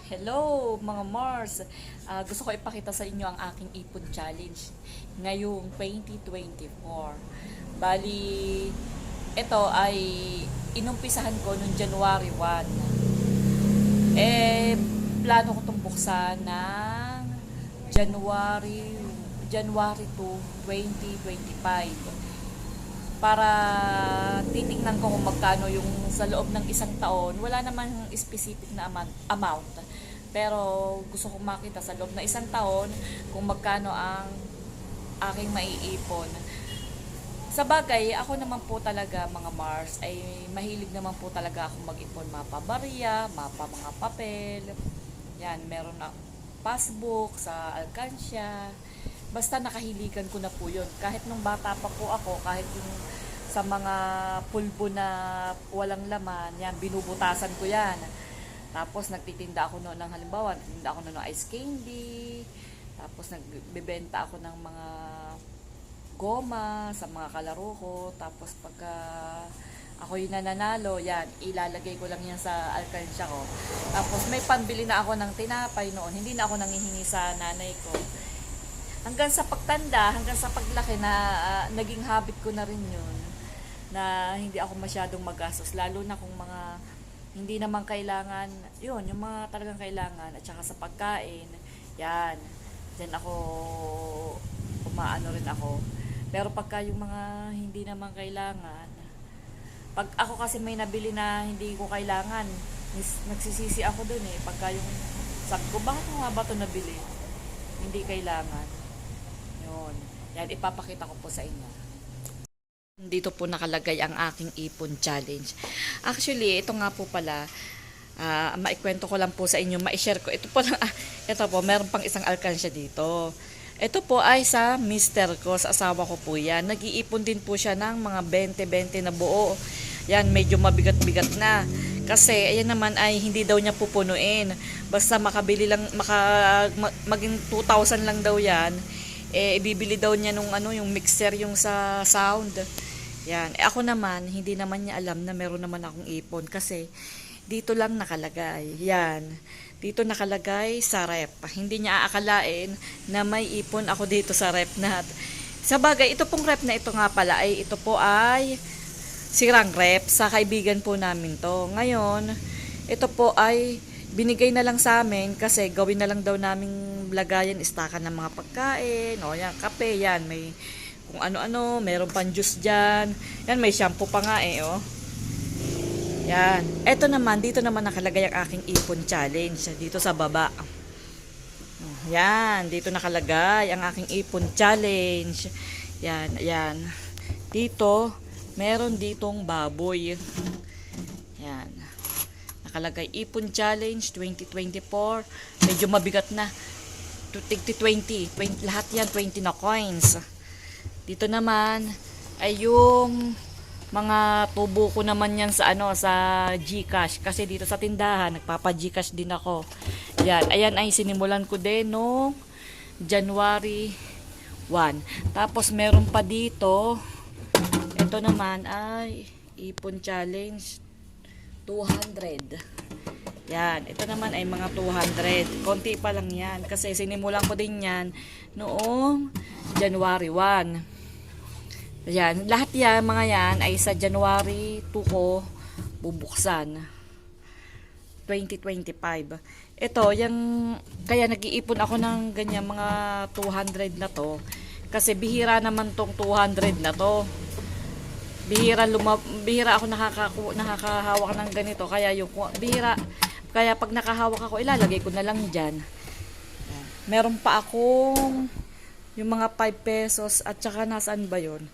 Hello mga Mars! Gusto ko ipakita sa inyo ang aking ipon challenge ngayong 2024. Bali, ito ay inumpisahan ko noong January 1. Plano ko itong buksan ng January 2, 2025 para titingnan ko kung magkano yung sa loob ng isang taon. Wala naman specific na amount. Pero gusto kong makita sa loob ng isang taon kung magkano ang aking maiipon. Sa bagay, ako naman po talaga mga Mars ay mahilig naman po talaga akong mag-ipon mapa barya, mapa mga papel. Yan, meron na passbook sa Alcansya. Basta nakahiligan ko na po yun. Kahit nung bata pa po ako, kahit yung sa mga pulbo na walang laman, yan, binubutasan ko yan. Tapos nagtitinda ako noon ng halimbawa, nagtitinda ako noon ng ice candy. Tapos nagbebenta ako ng mga goma sa mga kalaro ko. Tapos pagka ako yung nananalo, yan, ilalagay ko lang yan sa alkansya ko. Tapos may pambili na ako ng tinapay noon. Hindi na ako nangihingi sa nanay ko. Hanggang sa pagtanda, hanggang sa paglaki na naging habit ko na rin yun. Na hindi ako masyadong magastos. Lalo na kung mga hindi naman kailangan, yun, yung mga talagang kailangan. At saka sa pagkain, yan. Diyan ako, umaano rin ako. Pero pagka yung mga hindi naman kailangan, pag ako kasi may nabili na hindi ko kailangan, nagsisisi ako dun eh. Pagka yung, sabi ko, bakit mo nga ba ito nabili? Hindi kailangan. Yun. Yan, ipapakita ko po sa inyo. Dito po nakalagay ang aking ipon challenge. Actually, ito nga po pala, maikwento ko lang po sa inyo, ma-share ko. Ito po, ito po, meron pang isang alkansya dito. Ito po ay sa mister ko, sa asawa ko po yan. Nag-iipon din po siya ng mga 20-20 na buo. Yan, medyo mabigat-bigat na. Kasi, ayan naman ay hindi daw niya pupunuin. Basta makabili lang, maging 2,000 lang daw yan. Ibibili daw niya nung yung mixer yung sa sound. Yan. Ako naman, hindi naman niya alam na meron naman akong ipon. Kasi, dito lang nakalagay. Yan. Dito nakalagay sa rep. Hindi niya aakalain na may ipon ako dito sa rep na. Sa bagay, ito pong rep na ito nga pala ay ito po ay sirang rep sa kaibigan po namin to. Ngayon, ito po ay binigay na lang sa amin kasi gawin na lang daw naming lagayan, istakan ng mga pagkain, o yan, kape, yan, may kung ano-ano, meron pang juice dyan, yan, may shampoo pa nga eh, oh. Yan, eto naman, dito naman nakalagay ang aking ipon challenge, dito sa baba. Yan, dito nakalagay ang aking ipon challenge. Yan, yan. Dito, meron ditong baboy. Yan. Nakalagay ipon challenge 2024. Medyo mabigat na. 20, lahat yan 20 na coins. Dito naman ay yung mga tubo ko naman yan sa sa GCash kasi dito sa tindahan nagpapa-GCash din ako. Yan, ayan ay sinimulan ko din no January 1. Tapos meron pa dito. Ito naman ay ipon challenge 200. Yan, ito naman ay mga 200. Konti pa lang yan kasi sinimulan ko din yan noong January 1. Yan, lahat yan, mga yan ay sa January 2 ko bubuksan. 2025. Ito, yung, kaya nag-iipon ako ng ganyan mga 200 na to. Kasi bihira naman tong 200 na to. Bihira ako nakakahawak ng ganito. Kaya yung bihira, kaya pag nakahawak ako, ilalagay ko na lang dyan. Meron pa akong yung mga 5 pesos at saka nasaan ba yun?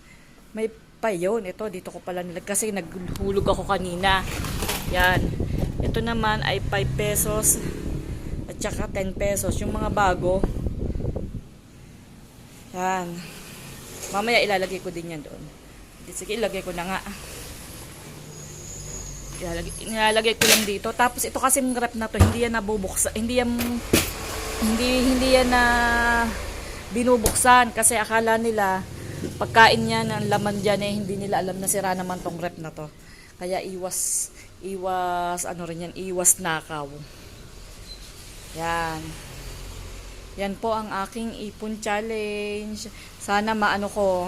May pa yun. Ito, dito ko pala nilag kasi naghulog ako kanina. Yan. Ito naman ay 5 pesos at saka 10 pesos. Yung mga bago. Yan. Mamaya ilalagay ko din yan doon. Sige, ilagay ko na nga. Ilalagay ko lang dito. Tapos ito kasi yung rep na to, hindi yan nabubuksan. Hindi yan na binubuksan kasi akala nila pagkain niya ng laman diyan eh hindi nila alam na sira naman tong rep na to. Kaya iwas nakaw. Yan. Yan po ang aking ipon challenge. Sana maano ko,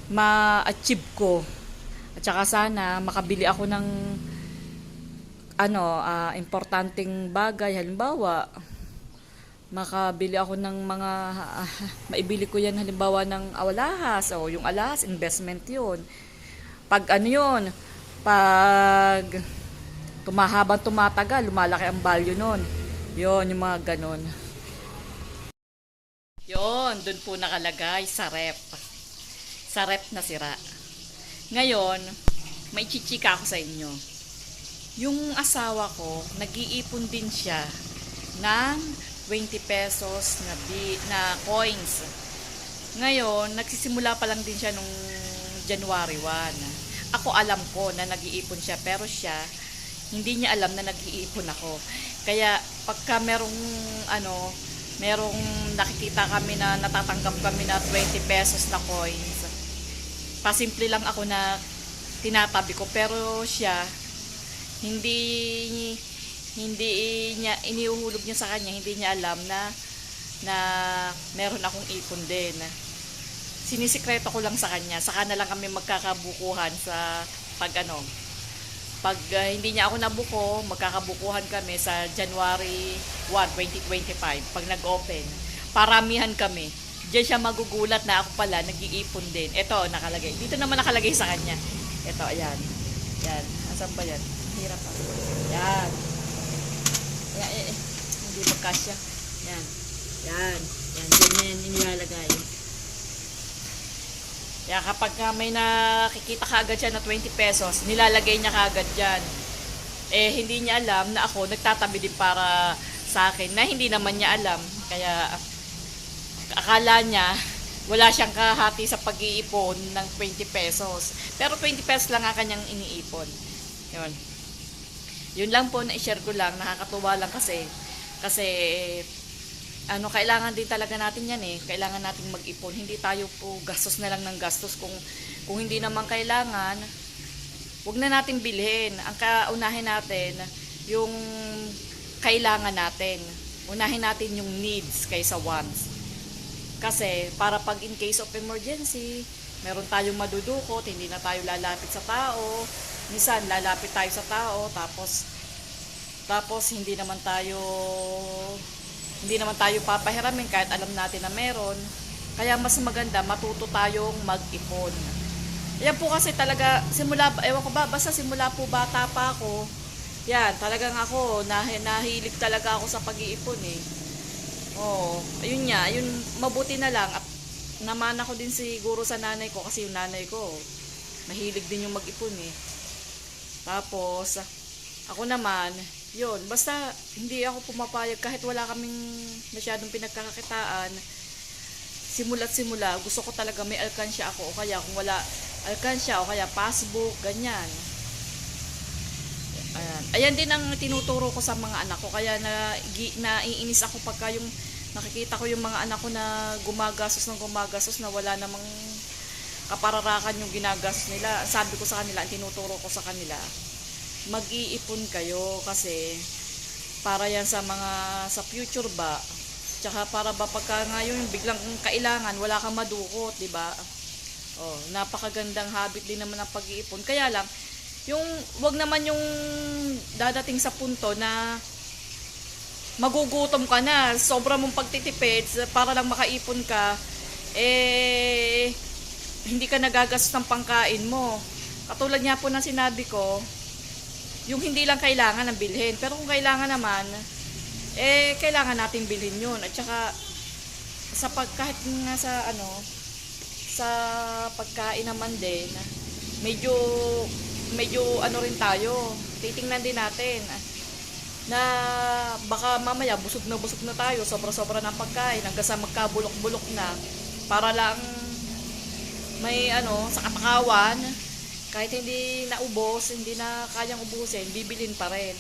ma-achieve ko. At saka sana makabili ako ng importanteng bagay. Halimbawa, makabili ako ng mga maibili ko yan halimbawa ng alahas o yung alahas investment yun. Pag ano yun, pag tumahabang tumatagal, lumalaki ang value nun. Yun, yung mga ganon. Yun, dun po nakalagay sa rep. Sa rep na sira. Ngayon, may chichika ako sa inyo. Yung asawa ko, nag-iipon din siya ng 20 pesos na coins. Ngayon, nagsisimula pa lang din siya nung January 1. Ako alam ko na nag-iipon siya, pero siya, hindi niya alam na nag-iipon ako. Kaya, pagka merong nakikita kami na natatanggap kami na 20 pesos na coins, pasimple lang ako na tinatabi ko, pero siya, hindi niya iniuhulog niya sa kanya, hindi niya alam na meron akong ipon din. Sinisikreto ko lang sa kanya, saka na lang kami magkakabukuhan sa pag hindi niya ako nabuko, magkakabukuhan kami sa January 1, 2025 pag nag-open. Paramihan kami. Diyan siya magugulat na ako pala nag-iipon din. Ito nakalagay. Dito naman nakalagay sa kanya. Ito, ayan. Yan. Asan ba yan? Hirap pa. Yan. Hindi magkasya. Yan. Yan. Yan. Ganyan inilalagay. Kaya kapag may nakikita kaagad siya na 20 pesos, nilalagay niya kaagad dyan. Hindi niya alam na ako nagtatabi din para sa akin na hindi naman niya alam. Kaya akala niya wala siyang kahati sa pag-iipon ng 20 pesos. Pero 20 pesos lang ang kanyang iniipon. Yun. Yun lang po na i-share ko lang. Nakakatuwa lang kasi kailangan din talaga natin yan Kailangan nating mag-ipon. Hindi tayo po gastos na lang ng gastos. Kung hindi naman kailangan, wag na natin bilhin. Ang kaunahin natin, yung kailangan natin. Unahin natin yung needs kaysa wants. Kasi para pag in case of emergency, meron tayong madudukot, hindi na tayo lalapit sa tao. Minsan lalapit tayo sa tao, tapos hindi naman tayo papahiramin kahit alam natin na meron. Kaya mas maganda matuto tayong mag-ipon. Yan po kasi talaga basta simula po bata pa ako. Yan, talagang ako nahilig talaga ako sa pag-iipon ayun nga, yun mabuti na lang at naman ako din siguro sa nanay ko kasi yung nanay ko mahilig din yung mag-ipon Tapos ako naman yun, basta hindi ako pumapayag kahit wala kaming masyadong pinagkakakitaan. Simula't simula, gusto ko talaga may alkansya ako o kaya kung wala alkansya o kaya passbook, ganyan. Ayan din ang tinuturo ko sa mga anak ko. Kaya naiinis ako pagka yung nakikita ko yung mga anak ko na gumagastos na wala namang kapararakan yung ginagastos nila. Sabi ko sa kanila, ang tinuturo ko sa kanila, mag-iipon kayo kasi para yan sa future ba. Tsaka para ba pagka ngayon biglang kailangan, wala kang madukot, di ba? Napakagandang habit din naman ang pag-iipon. Kaya lang, wag naman yung dadating sa punto na magugutom ka na, sobra mong pagtitipid para lang makaipon ka, hindi ka nagagastos ng pangkain mo. Katulad nga po ng sinabi ko, yung hindi lang kailangan ng bilhin, pero kung kailangan naman, kailangan nating bilhin yun. At saka, kahit nga sa pagkain naman din, medyo rin tayo, titingnan din natin na baka mamaya busog na tayo, sobra-sobra ng pagkain hanggang sa magkabulok-bulok na para lang may sa katakawan, kahit hindi naubos, hindi na kayang ubusin, bibilin pa rin.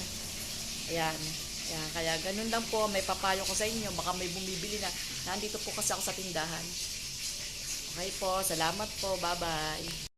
Ayan. Kaya ganun lang po, may papayo ko sa inyo, baka may bumibili na. Nandito po kasi ako sa tindahan. Okay po, salamat po, bye-bye.